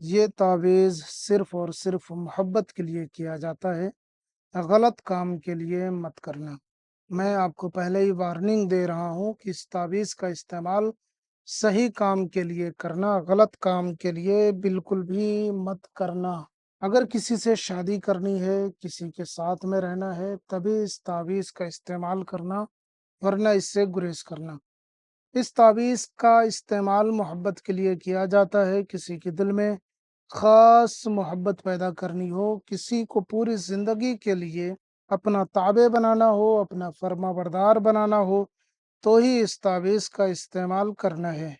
یہ تعویذ صرف اور صرف محبت کے لیے کیا جاتا ہے، غلط کام کے لیے مت کرنا۔ میں آپ کو پہلے ہی وارننگ دے رہا ہوں کہ اس تعویذ کا استعمال صحیح کام کے لیے کرنا، غلط کام کے لیے بالکل بھی مت کرنا۔ اگر کسی سے شادی کرنی ہے، کسی کے ساتھ میں رہنا ہے، تبھی اس تعویذ کا استعمال کرنا، ورنہ اس سے گریز کرنا۔ اس تعویذ کا استعمال محبت کے لیے کیا جاتا ہے۔ کسی کے دل میں خاص محبت پیدا کرنی ہو، کسی کو پوری زندگی کے لیے اپنا تابع بنانا ہو، اپنا فرما بردار بنانا ہو، تو ہی اس تعویذ کا استعمال کرنا ہے۔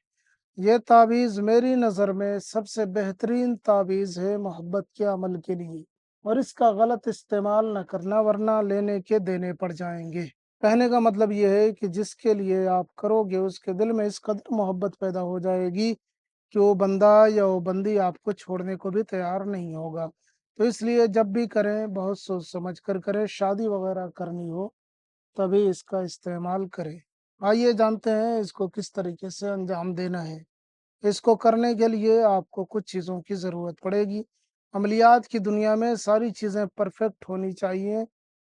یہ تعویذ میری نظر میں سب سے بہترین تعویذ ہے محبت کے عمل کے لیے، اور اس کا غلط استعمال نہ کرنا، ورنہ لینے کے دینے پڑ جائیں گے۔ کہنے کا مطلب یہ ہے کہ جس کے لیے آپ کرو گے، اس کے دل میں اس قدر محبت پیدا ہو جائے گی کہ وہ بندہ یا وہ بندی آپ کو چھوڑنے کو بھی تیار نہیں ہوگا۔ تو اس لیے جب بھی کریں، بہت سوچ سمجھ کر کریں۔ شادی وغیرہ کرنی ہو تبھی اس کا استعمال کریں۔ آئیے جانتے ہیں اس کو کس طریقے سے انجام دینا ہے۔ اس کو کرنے کے لیے آپ کو کچھ چیزوں کی ضرورت پڑے گی۔ عملیات کی دنیا میں ساری چیزیں پرفیکٹ ہونی چاہیے،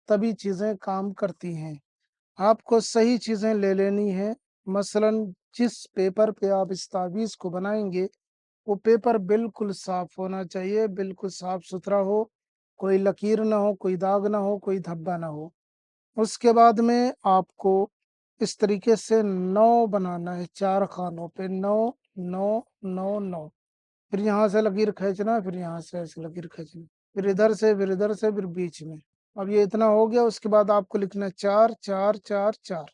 تبھی چیزیں کام کرتی ہیں۔ آپ کو صحیح چیزیں لے لینی ہیں۔ مثلا جس پیپر پہ آپ اس تعویذ کو بنائیں گے، وہ پیپر بالکل صاف ہونا چاہیے، بالکل صاف ستھرا ہو، کوئی لکیر نہ ہو، کوئی داغ نہ ہو، کوئی دھبا نہ ہو۔ اس کے بعد میں آپ کو اس طریقے سے 9 بنانا ہے، 4 خانوں پہ 9 9 9 9۔ پھر یہاں سے لکیر کھینچنا، پھر یہاں سے ایسے لکیر کھینچنا، پھر ادھر سے، پھر ادھر سے، پھر بیچ میں۔ اب یہ اتنا ہو گیا۔ اس کے بعد آپ کو لکھنا 4 4 4 4،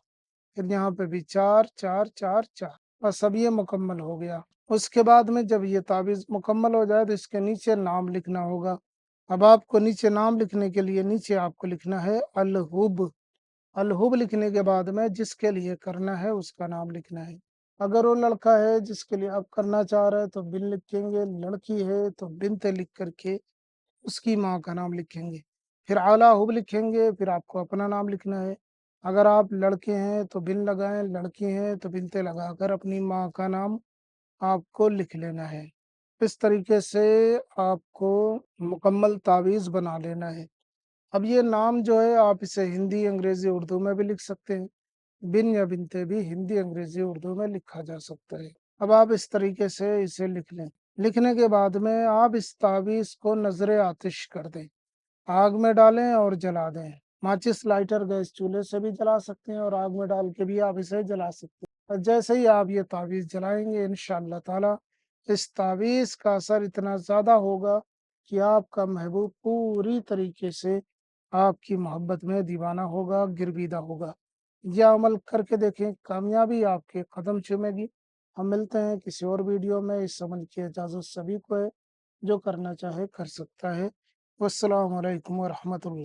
پھر یہاں پہ بھی 4 4 4 4۔ بس اب یہ مکمل ہو گیا۔ اس کے بعد میں جب یہ تعویذ مکمل ہو جائے تو اس کے نیچے نام لکھنا ہوگا۔ اب آپ کو نیچے نام لکھنے کے لیے نیچے آپ کو لکھنا ہے الحب۔ الحب لکھنے کے بعد میں جس کے لیے کرنا ہے اس کا نام لکھنا ہے۔ اگر وہ لڑکا ہے جس کے لیے آپ کرنا چاہ رہے ہیں تو بن لکھیں گے، لڑکی ہے تو بنت لکھ کر کے اس کی ماں کا نام لکھیں گے، پھر اعلیٰ حب لکھیں گے، پھر آپ کو اپنا نام لکھنا ہے۔ اگر آپ لڑکے ہیں تو بن لگائیں، لڑکی ہیں تو بنتے لگا کر اپنی ماں کا نام آپ کو لکھ لینا ہے۔ اس طریقے سے آپ کو مکمل تعویذ بنا لینا ہے۔ اب یہ نام جو ہے آپ اسے ہندی، انگریزی، اردو میں بھی لکھ سکتے ہیں۔ بن یا بنتے بھی ہندی، انگریزی، اردو میں لکھا جا سکتا ہے۔ اب آپ اس طریقے سے اسے لکھ لیں۔ لکھنے کے بعد میں آپ اس تعویذ کو نظر آتش کر دیں، آگ میں ڈالیں اور جلا دیں۔ ماچس، لائٹر، گیس چولہے سے بھی جلا سکتے ہیں، اور آگ میں ڈال کے بھی آپ اسے جلا سکتے ہیں۔ اور جیسے ہی آپ یہ تعویذ جلائیں گے، انشاءاللہ تعالی اس تعویذ کا اثر اتنا زیادہ ہوگا کہ آپ کا محبوب پوری طریقے سے آپ کی محبت میں دیوانہ ہوگا، گرویدہ ہوگا۔ یہ عمل کر کے دیکھیں، کامیابی آپ کے قدم چومے گی۔ ہم ملتے ہیں کسی اور ویڈیو میں۔ اس عمل کی اجازت سبھی کو ہے، جو کرنا چاہے کر سکتا ہے۔ والسلام علیکم ورحمۃ اللہ۔